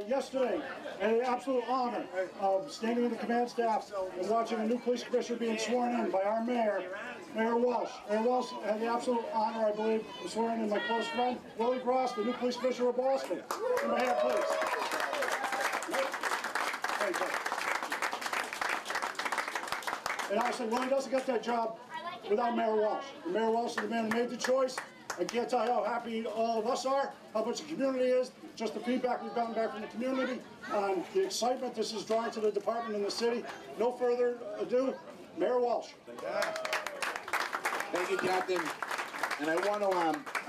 Yesterday, an absolute honor of standing in the command staff and watching a new police commissioner being sworn in by our mayor, Mayor Walsh. Mayor Walsh had the absolute honor, I believe, of swearing in my close friend, Willie Gross, the new police commissioner of Boston. In my hand, please. And honestly, Willie doesn't get that job without Mayor Walsh. And Mayor Walsh is the man who made the choice. I can't tell you how happy all of us are, how much the community is, just the feedback we've gotten back from the community, the excitement this is drawing to the department and the city. No further ado, Mayor Walsh. Thank you, Captain. And I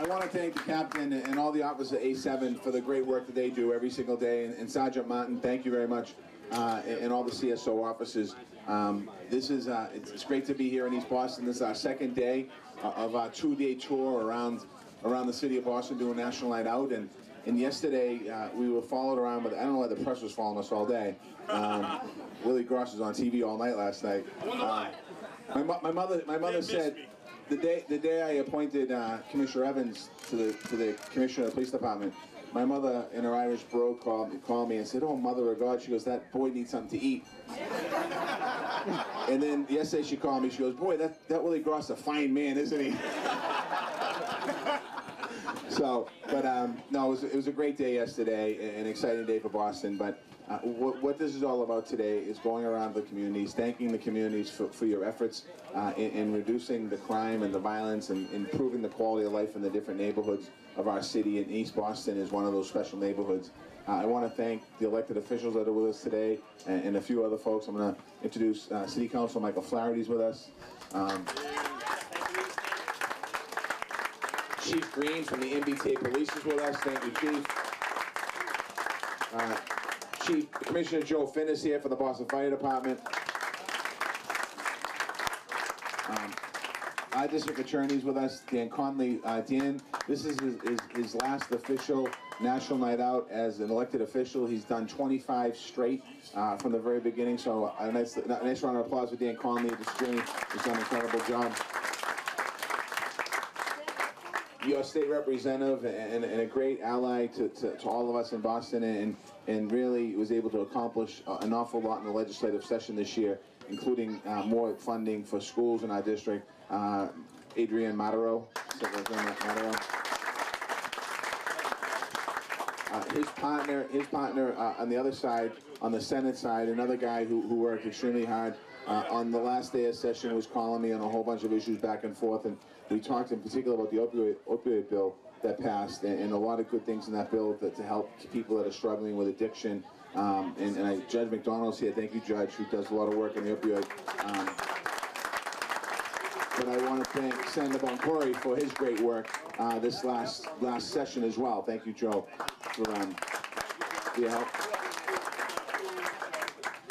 want to thank the Captain and all the officers at A7 for the great work that they do every single day. And Sergeant Martin, thank you very much, and all the CSO officers. It's great to be here in East Boston. This is our second day of our two-day tour around the city of Boston doing National Night Out. And yesterday we were followed around, but I don't know why the press was following us all day. Willie Gross was on TV all night last night. My mother said the day I appointed Commissioner Evans to the Commissioner of the Police Department, my mother in her Irish brogue called me and said, "Oh, Mother of God," she goes, "that boy needs something to eat." And then yesterday she called me, she goes, "Boy, that Willie Gross is a fine man, isn't he?" So, but no, it was a great day yesterday, an exciting day for Boston. But what this is all about today is going around the communities, thanking the communities for your efforts in reducing the crime and the violence and improving the quality of life in the different neighborhoods of our city. And East Boston is one of those special neighborhoods. I want to thank the elected officials that are with us today and a few other folks. I'm going to introduce City Council Michael Flaherty's with us. Chief Green from the MBTA Police is with us. Thank you, Chief. Commissioner Joe Finn is here for the Boston Fire Department. Our district attorney's with us, Dan Conley. Dan, this is his last official National Night Out as an elected official. He's done 25 straight from the very beginning. So a nice round of applause for Dan Conley. This journey has done an incredible job. Your state representative and a great ally to all of us in Boston, and really was able to accomplish an awful lot in the legislative session this year, including more funding for schools in our district. Adrian Matero. His partner on the other side, on the Senate side, another guy who worked extremely hard on the last day of session, was calling me on a whole bunch of issues back and forth, and we talked in particular about the opioid bill that passed, and a lot of good things in that bill to help people that are struggling with addiction. Judge McDonald's here. Thank you, Judge, who does a lot of work in the opioid. But I want to thank Senator Boncory for his great work this last session as well. Thank you, Joe, for your help.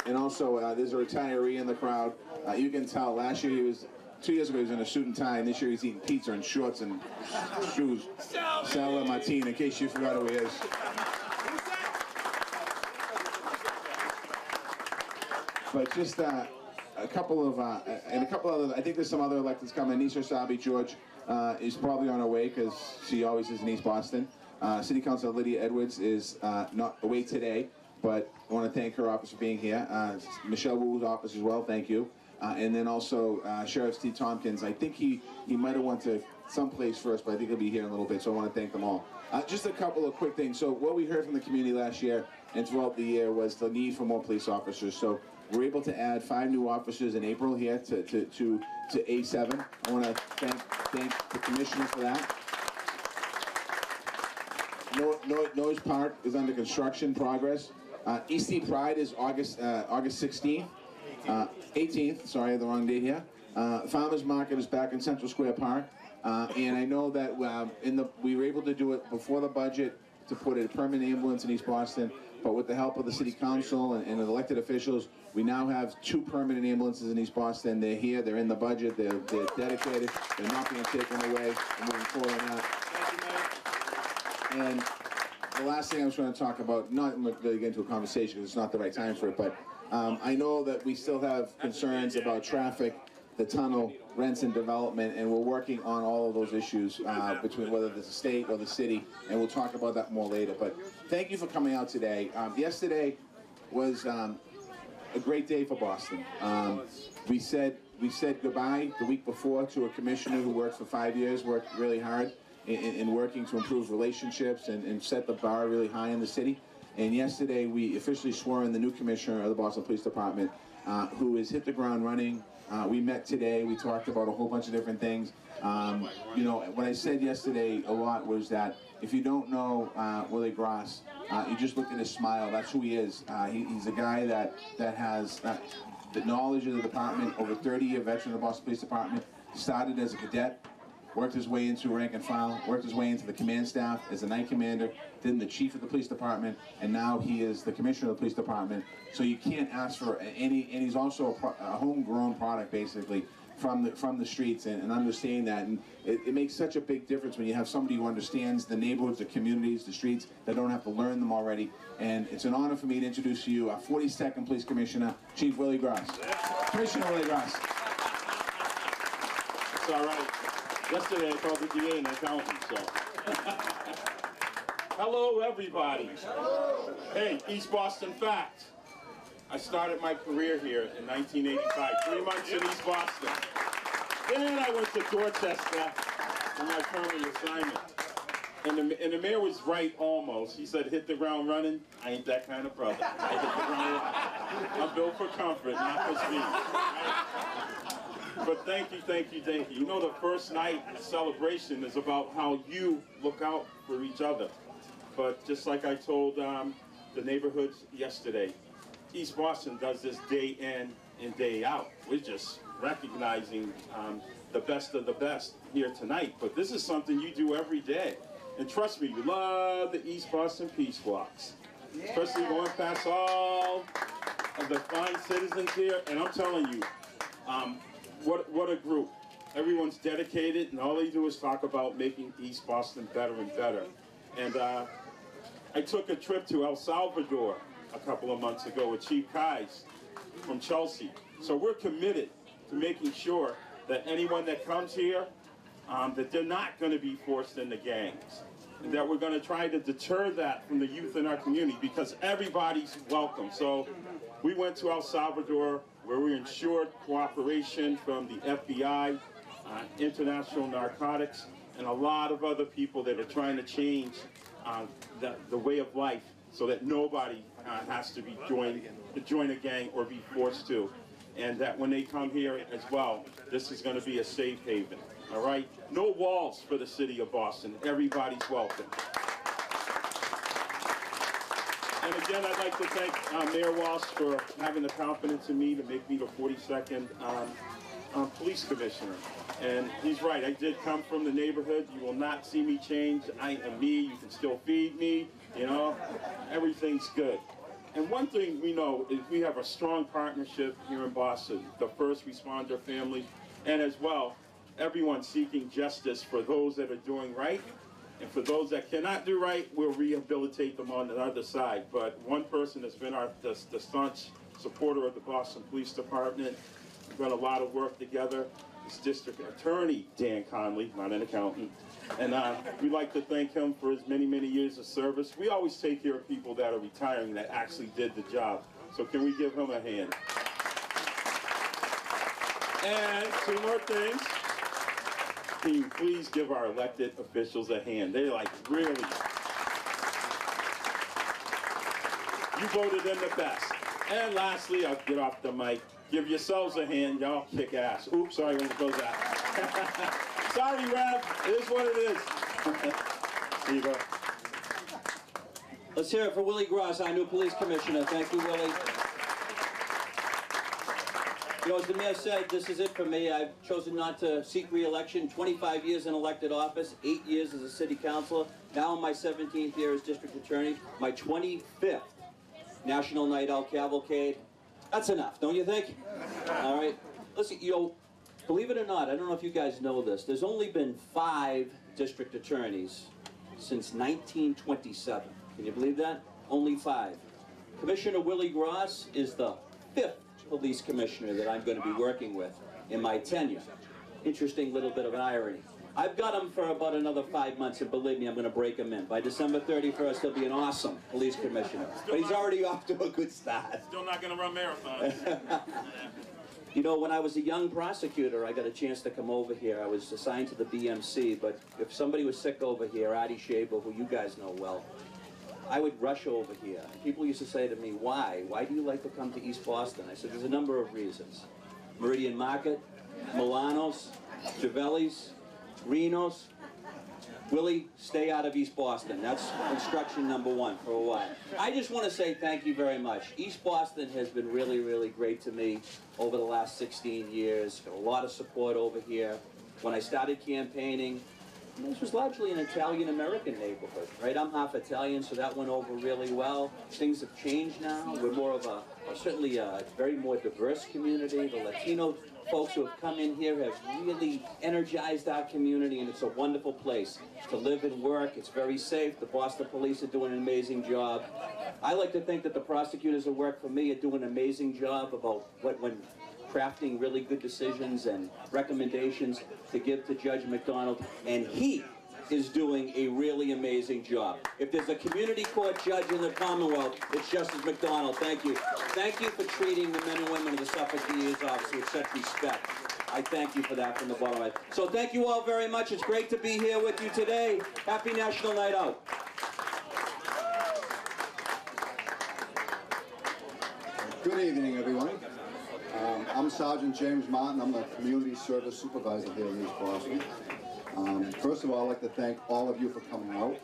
And also, there's a retiree in the crowd. You can tell, last year 2 years ago he was in a suit and tie, and this year he's eating pizza and shorts and shoes. Sal Martin, in case you forgot who he is. But just a couple of other, I think there's some other electeds coming. Nisa Sabi George is probably on her way because she always is in East Boston. City Councilor Lydia Edwards is not away today, but I want to thank her office for being here. Michelle Wu's office as well, thank you. And then also Sheriff Steve Tompkins. I think he might have went to someplace first, but I think he'll be here in a little bit, so I want to thank them all. Just a couple of quick things. So what we heard from the community last year and throughout the year was the need for more police officers. So we're able to add 5 new officers in April here to A7. I want to thank the commissioners for that. Noyes Park is under construction progress. East Pride is August 16th. 18th, sorry, the wrong date here. Farmers Market is back in Central Square Park. And I know that we were able to do it before the budget to put a permanent ambulance in East Boston, but with the help of the City Council and the elected officials, we now have 2 permanent ambulances in East Boston. They're here, they're in the budget, they're dedicated, they're not being taken away. We're moving forward on that. And the last thing I was going to talk about, not really get into a conversation because it's not the right time for it, but I know that we still have concerns about traffic the tunnel, rents and development, and we're working on all of those issues between whether it's the state or the city, and we'll talk about that more later. But thank you for coming out today. Yesterday was a great day for Boston. We said goodbye the week before to a commissioner who worked for 5 years, worked really hard in working to improve relationships and set the bar really high in the city. And yesterday we officially swore in the new commissioner of the Boston Police Department, who has hit the ground running. We met today, we talked about a whole bunch of different things. You know, what I said yesterday a lot was that if you don't know Willie Gross, you just look at his smile, that's who he is. He's a guy that has the knowledge of the department, over 30-year veteran of the Boston Police Department, started as a cadet, worked his way into rank and file, worked his way into the command staff as a night commander, then the chief of the police department, and now he is the commissioner of the police department. So you can't ask for any, and he's also a homegrown product basically from the streets, and understanding that, and it makes such a big difference when you have somebody who understands the neighborhoods, the communities, the streets, that don't have to learn them already. And it's an honor for me to introduce to you our 42nd Police Commissioner, Chief Willie Gross. Commissioner Willie Gross. It's all right. Yesterday I called the DA and accountant, so. Hello, everybody. Hello. Hey, East Boston Fact. I started my career here in 1985, 3 months in East Boston. Then I went to Dorchester for my permanent assignment. And the mayor was right almost. He said, hit the ground running. I ain't that kind of brother. I hit the ground running. I'm built for comfort, not for speed. But thank you, thank you, thank you. You know, the first night celebration is about how you look out for each other. But just like I told the neighborhoods yesterday, East Boston does this day in and day out. We're just recognizing the best of the best here tonight. But this is something you do every day. And trust me, we love the East Boston Peace Walks. Yeah. Especially going past all of the fine citizens here. And I'm telling you, what a group. Everyone's dedicated, and all they do is talk about making East Boston better and better. And I took a trip to El Salvador a couple of months ago with Chief Kais from Chelsea. So we're committed to making sure that anyone that comes here, that they're not going to be forced into gangs. And that we're going to try to deter that from the youth in our community, because everybody's welcome. So we went to El Salvador, where we ensured cooperation from the FBI, International Narcotics, and a lot of other people that are trying to change the way of life so that nobody has to be join a gang or be forced to. And that when they come here as well, this is going to be a safe haven. All right? No walls for the city of Boston. Everybody's welcome. And again, I'd like to thank Mayor Walsh for having the confidence in me to make me the 42nd police commissioner. And he's right, I did come from the neighborhood. You will not see me change. I am me. You can still feed me. You know, everything's good. And one thing we know is we have a strong partnership here in Boston, the first responder family, and as well, everyone seeking justice for those that are doing right. And for those that cannot do right, we'll rehabilitate them on the other side. But one person has been the staunch supporter of the Boston Police Department. We've done a lot of work together. It's District Attorney Dan Conley, not an accountant. And we'd like to thank him for his many, many years of service. We always take care of people that are retiring that actually did the job. So can we give him a hand? And two more things. Can you please give our elected officials a hand? They're like, really. You voted in the best. And lastly, I'll get off the mic. Give yourselves a hand. Y'all kick ass. Oops, sorry, when it goes out. Sorry, Rev. It is what it is. Here you go. Let's hear it for Willie Gross, our new police commissioner. Thank you, Willie. You know, as the mayor said, this is it for me. I've chosen not to seek re-election. 25 years in elected office, 8 years as a city councilor. Now in my 17th year as district attorney. My 25th National Night Out Cavalcade. That's enough, don't you think? All right. Listen, you know, believe it or not, I don't know if you guys know this, there's only been 5 district attorneys since 1927. Can you believe that? Only 5. Commissioner Willie Gross is the 5th police commissioner that I'm going to be working with. in my tenure. Interesting little bit of an irony. I've got him for about another 5 months, and believe me, I'm going to break him in. By December 31st, he'll be an awesome police commissioner. But he's already off to a good start. Still not going to run marathons. You know, when I was a young prosecutor, I got a chance to come over here. I was assigned to the BMC, but if somebody was sick over here, Artie Shaber, who you guys know well, I would rush over here. People used to say to me, why? Why do you like to come to East Boston? I said, there's a number of reasons. Meridian Market, Milano's, Javelli's, Reno's. Willie, stay out of East Boston. That's instruction number one for a while. I just want to say thank you very much. East Boston has been really, really great to me over the last 16 years. Got a lot of support over here. When I started campaigning, this was largely an Italian-American neighborhood, right? I'm half Italian, so that went over really well. Things have changed now. We're more of certainly a very more diverse community. The Latino folks who have come in here have really energized our community, and it's a wonderful place to live and work. It's very safe. The Boston police are doing an amazing job. I like to think that the prosecutors who work for me are doing an amazing job about when crafting really good decisions and recommendations to give to Judge McDonald, and he is doing a really amazing job. If there's a community court judge in the Commonwealth, it's Justice McDonald. Thank you. Thank you for treating the men and women of the Suffolk DA's office with such respect. I thank you for that from the bottom of my heart. So thank you all very much. It's great to be here with you today. Happy National Night Out. Good evening, everyone. I'm Sergeant James Martin. I'm the Community Service Supervisor here in East Boston. First of all, I'd like to thank all of you for coming out,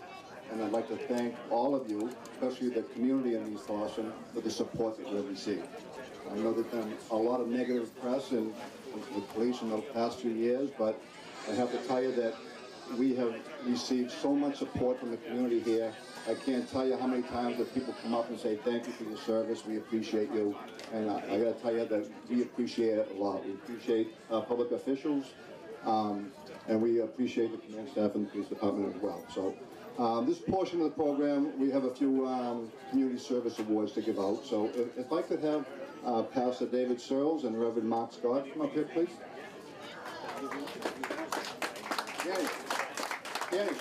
and I'd like to thank all of you, especially the community in East Boston, for the support that we've received. I know there's been a lot of negative press with police in the past few years, but I have to tell you that we have received so much support from the community here. I can't tell you how many times that people come up and say, thank you for your service, we appreciate you. And I got to tell you that we appreciate it a lot. We appreciate public officials, and we appreciate the command staff and the police department as well. So this portion of the program, we have a few community service awards to give out. So if I could have Pastor David Searles and Reverend Mark Scott come up here, please. Danny. Danny.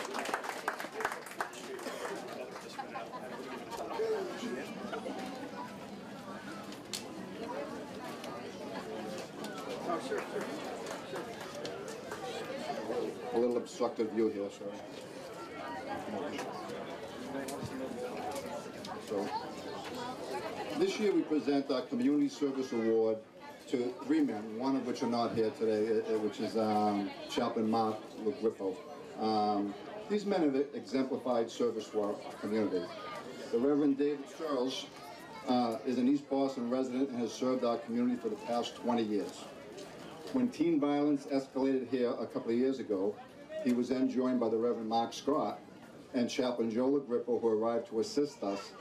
A little obstructive view here, sorry. So, this year we present our Community Service Award to 3 men, one of which are not here today, which is Chaplain Mark Grippo. These men have exemplified service to our community. The Reverend David Searles is an East Boston resident and has served our community for the past 20 years. When teen violence escalated here a couple of years ago, he was then joined by the Reverend Mark Scott and Chaplain Joe LaGrippo, who arrived to assist us,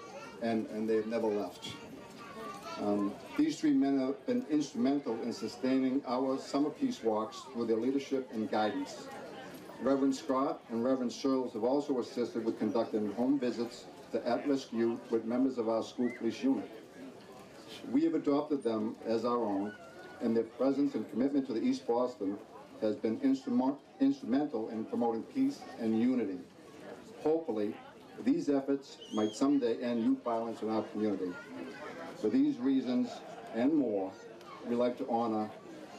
and they've never left. These 3 men have been instrumental in sustaining our summer peace walks through their leadership and guidance. Reverend Scott and Reverend Searles have also assisted with conducting home visits to at-risk youth with members of our school police unit. We have adopted them as our own, and their presence and commitment to the East Boston has been instrumental in promoting peace and unity. Hopefully, these efforts might someday end youth violence in our community. For these reasons and more, we'd like to honor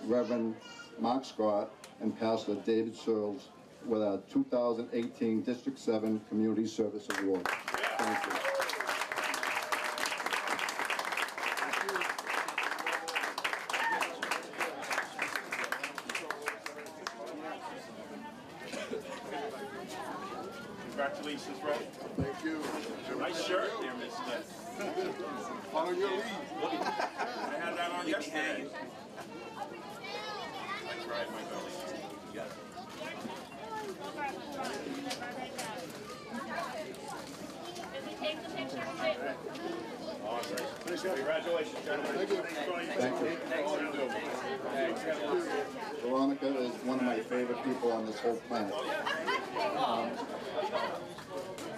Reverend Mark Scott and Pastor David Searles with our 2018 District 7 Community Service Award. Thank you. Congratulations, Ray. Thank you. Nice shirt there, Miss Smith. Follow your lead. I had that on yesterday. I tried my belly. Yeah. Congratulations, gentlemen. Thank you. Thank you. Veronica is one of my favorite people on this whole planet.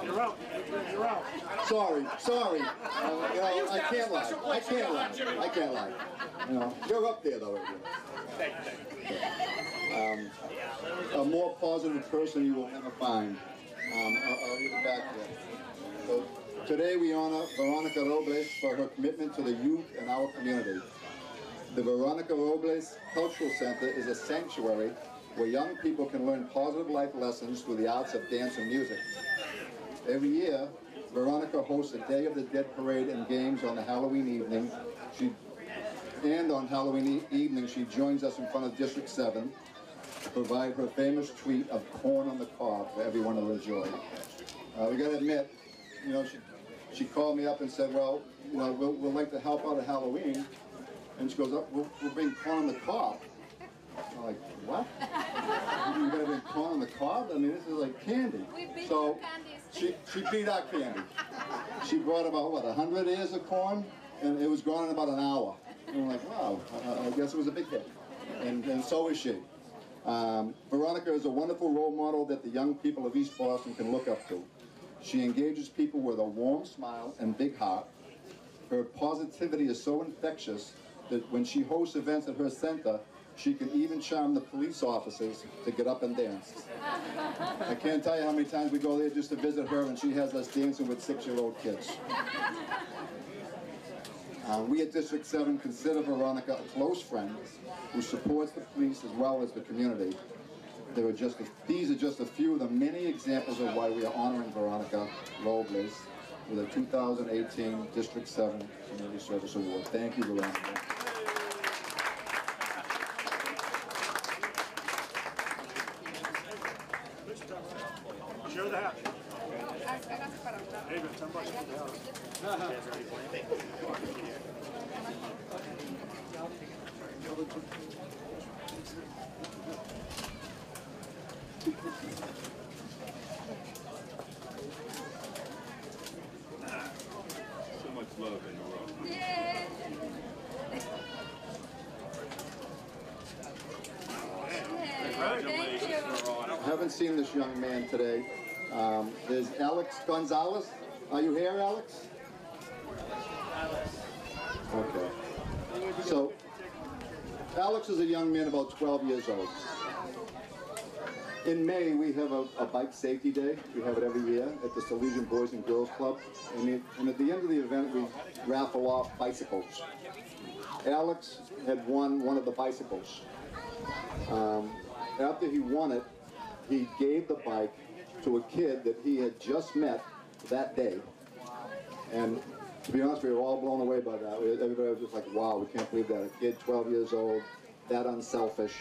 You're out. You're out. Sorry. You know, I can't lie. You know, you're up there though. A more positive person you will never find. I'll leave it back there. So, today we honor Veronica Robles for her commitment to the youth in our community. The Veronica Robles Cultural Center is a sanctuary where young people can learn positive life lessons through the arts of dance and music. Every year, Veronica hosts a Day of the Dead parade and games on the Halloween evening. On Halloween evening, she joins us in front of District 7 to provide her famous treat of corn on the cob for everyone to enjoy. We got to admit, you know, she called me up and said, well, you know, we'll like to help out at Halloween. And she goes, we'll bring corn on the cob. I'm like, what? You're going to bring corn on the cob? I mean, this is like candy. So she beat our candy. She brought about, what, 100 ears of corn? And it was gone in about an hour. And I'm like, wow, I guess it was a big hit. And so is she. Veronica is a wonderful role model that the young people of East Boston can look up to. She engages people with a warm smile and big heart. Her positivity is so infectious that when she hosts events at her center, she can even charm the police officers to get up and dance. I can't tell you how many times we go there just to visit her and she has us dancing with 6-year-old kids. We at District 7 consider Veronica a close friend who supports the police as well as the community. These are just a few of the many examples of why we are honoring Veronica Robles with a 2018 District 7 Community Service Award. Thank you, Veronica. Share the hat. Hey, man, somebody should the hat. So much love in the world. Yeah. Thank you. I haven't seen this young man today. There's Alex Gonzalez. Are you here, Alex? Okay. So, Alex is a young man about 12 years old. In May, we have a bike safety day. We have it every year at the Salesian Boys and Girls Club. And at the end of the event, we raffle off bicycles. Alex had won one of the bicycles. After he won it, he gave the bike to a kid that he had just met that day. And to be honest, we were all blown away by that. Everybody was just like, wow, we can't believe that. A kid, 12 years old, that unselfish,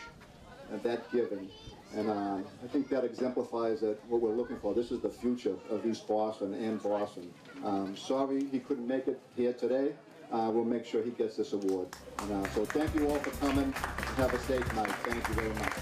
and that giving. And I think that exemplifies what we're looking for. This is the future of East Boston and Boston. Sorry he couldn't make it here today. We'll make sure he gets this award. So thank you all for coming. Have a safe night. Thank you very much.